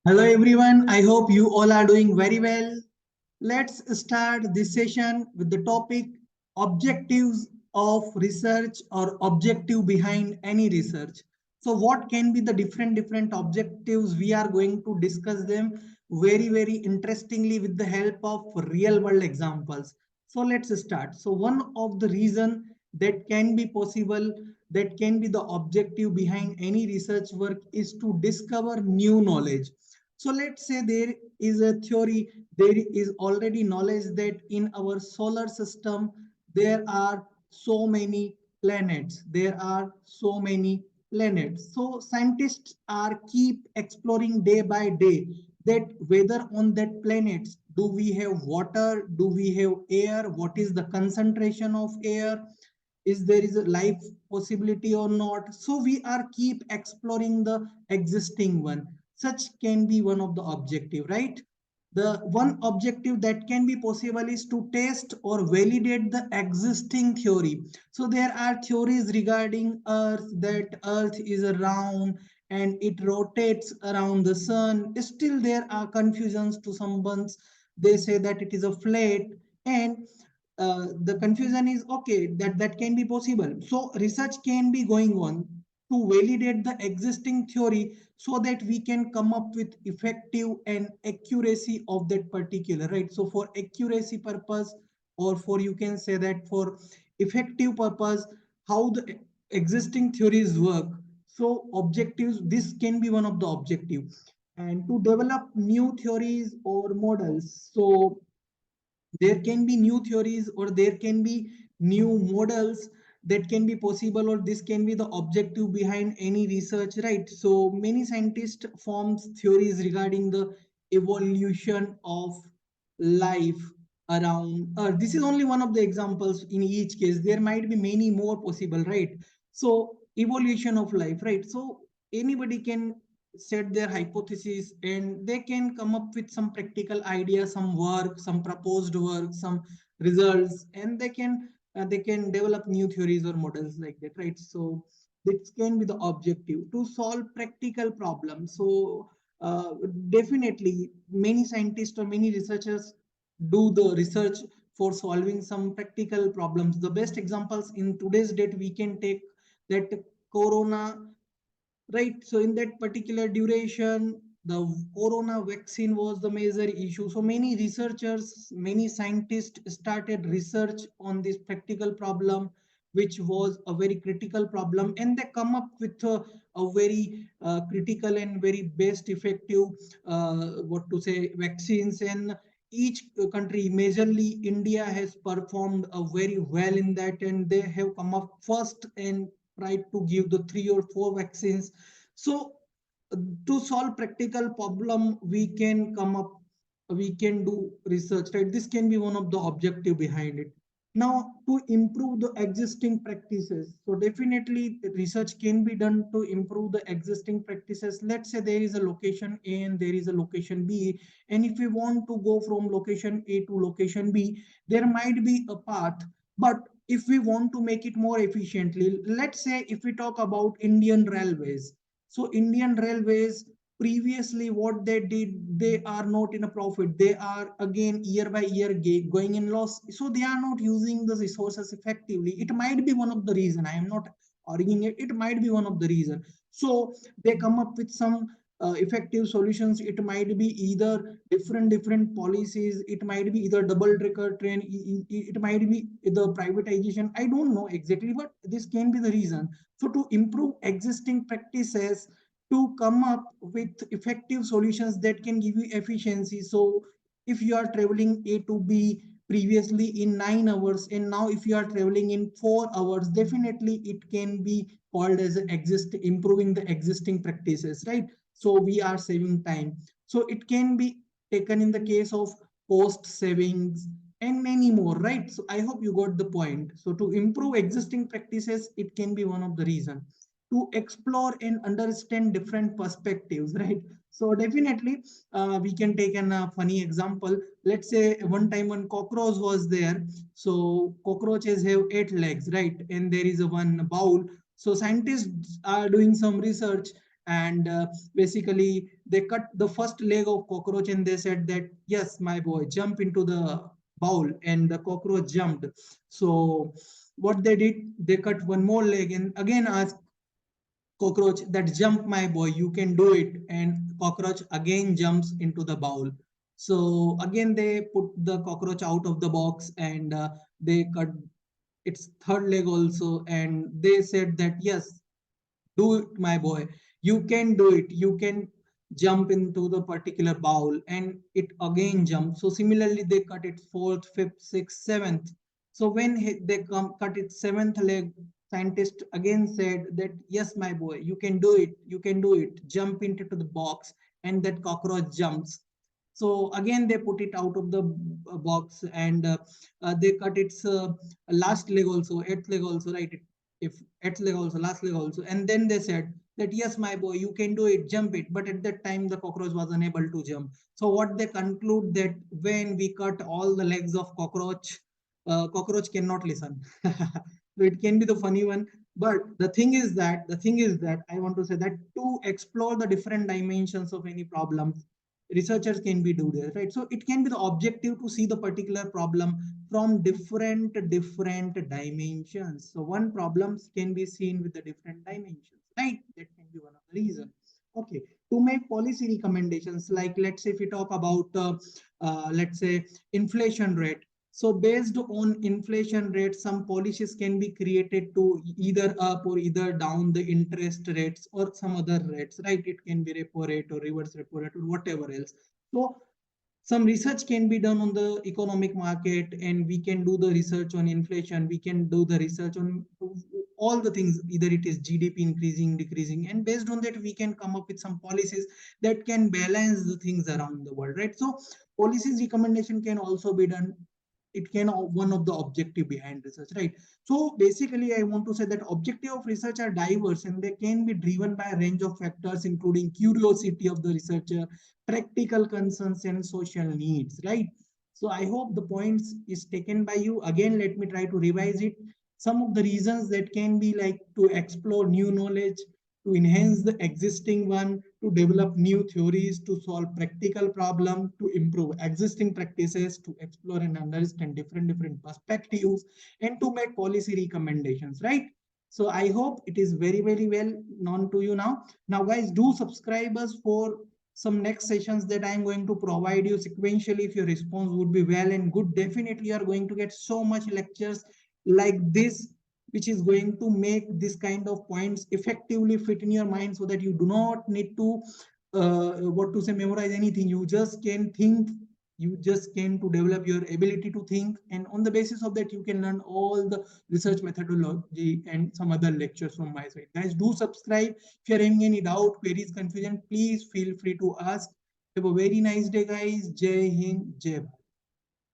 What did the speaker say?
Hello everyone, I hope you all are doing very well. Let's start this session with the topic objectives of research or objective behind any research. So what can be the different objectives? We are going to discuss them very interestingly with the help of real world examples. So let's start. So one of the reason that can be possible, that can be the objective behind any research work is to discover new knowledge. So let's say there is a theory, there is already knowledge that in our solar system there are so many planets. There are so many planets. So scientists are keep exploring day by day that whether on that planets do we have water, do we have air, what is the concentration of air, is there is a life possibility or not. So we are keep exploring the existing one. Such can be one of the objective, right? The one objective that can be possible is to test or validate the existing theory. So there are theories regarding earth, that earth is round and it rotates around the sun. Still there are confusions to some ones. They say that it is a flat, and the confusion is okay, that can be possible. So research can be going on to validate the existing theory so that we can come up with effective and accuracy of that particular, right? So for accuracy purpose, or for you can say that for effective purpose, how the existing theories work. So objectives, this can be one of the objective. And to develop new theories or models, so there can be new theories or there can be new models that can be possible, or this can be the objective behind any research, right? So many scientists forms theories regarding the evolution of life around earth. This is only one of the examples. In each case there might be many more possible, right? So evolution of life, right? So anybody can set their hypothesis and they can come up with some practical idea, some work, some proposed work, some results, and they can develop new theories or models like that, right? So this can be the objective to solve practical problems. So definitely many scientists or many researchers do the research for solving some practical problems. The best examples in today's date we can take that corona, right? So in that particular duration, the corona vaccine was the major issue. So many researchers, many scientists started research on this practical problem, which was a very critical problem, and they come up with a very critical and very best effective, what to say, vaccines. And each country, majorly India, has performed very well in that, and they have come up first and tried to give the 3 or 4 vaccines. So to solve practical problem, we can come up, we can do research, right? This can be one of the objective behind it. Now to improve the existing practices, so definitely research can be done to improve the existing practices. Let's say there is a location A and there is a location B, and if we want to go from location A to location B, there might be a path. But if we want to make it more efficiently, let's say if we talk about Indian Railways. So Indian Railways, previously what they did, they are not in a profit. They are again year by year going in loss. So they are not using the resources effectively. It might be one of the reason. I am not arguing it. It might be one of the reason. So they come up with some effective solutions. It might be either different policies. It might be either double decker train. It might be the privatization. I don't know exactly, but this can be the reason. So to improve existing practices, to come up with effective solutions that can give you efficiency. So if you are traveling A to B previously in 9 hours, and now if you are traveling in 4 hours, definitely it can be called as improving the existing practices, right? So we are saving time. So it can be taken in the case of cost savings and many more, right? So I hope you got the point. So to improve existing practices, it can be one of the reason. To explore and understand different perspectives, right? So definitely we can take a funny example. Let's say one time when cockroach was there. So cockroaches have 8 legs, right? And there is a one bowl. So scientists are doing some research and basically they cut the first leg of cockroach and they said that, yes, my boy, jump into the bowl, and the cockroach jumped. So what they did, they cut one more leg and again asked cockroach that, jump my boy, you can do it, and cockroach again jumps into the bowl. So again they put the cockroach out of the box, and they cut its third leg also, and they said that, yes, do it my boy, you can do it, you can jump into the particular bowl, and it again jumps. So similarly they cut its fourth, fifth, sixth, seventh. So when they cut its seventh leg, scientist again said that, yes my boy, you can do it, you can do it, jump into the box, and that cockroach jumps. So again they put it out of the box, and they cut its last leg also, eighth leg also, right? If eighth leg also, last leg also, and then they said that, yes my boy, you can do it, jump it. But at that time the cockroach was unable to jump. So what they conclude, that when we cut all the legs of cockroach, cockroach cannot listen. So it can be the funny one. But the thing is that I want to say that to explore the different dimensions of any problem, researchers can be do this, right? So it can be the objective to see the particular problem from different dimensions. So one problems can be seen with the different dimensions, right? That can be one of the reasons. Okay, to make policy recommendations, like let's say if we talk about let's say inflation rate. So based on inflation rate, some policies can be created to either up or either down the interest rates or some other rates, right? It can be repo rate or reverse repo rate or whatever else. So some research can be done on the economic market, and we can do the research on inflation, we can do the research on all the things, either it is GDP increasing, decreasing, and based on that we can come up with some policies that can balance the things around the world, right? So policies recommendation can also be done. It can one of the objective behind research, right? So basically I want to say that objective of research are diverse, and they can be driven by a range of factors, including curiosity of the researcher, practical concerns, and social needs, right? So I hope the points is taken by you. Again, let me try to revise it. Some of the reasons that can be like to explore new knowledge, to enhance the existing one, to develop new theories, to solve practical problem, to improve existing practices, to explore and understand different perspectives, and to make policy recommendations, right? So I hope it is very well known to you now. Now guys, do subscribe us for some next sessions that I'm going to provide you sequentially. If your response would be well and good, definitely you are going to get so much lectures like this, which is going to make this kind of points effectively fit in your mind, so that you do not need to what to say, memorize anything. You just can think, you just can to develop your ability to think, and on the basis of that you can learn all the research methodology and some other lectures from my side. Guys, do subscribe. If you're having any doubt, queries, confusion, please feel free to ask. Have a very nice day, guys. Jai Hind, Jai Bharat.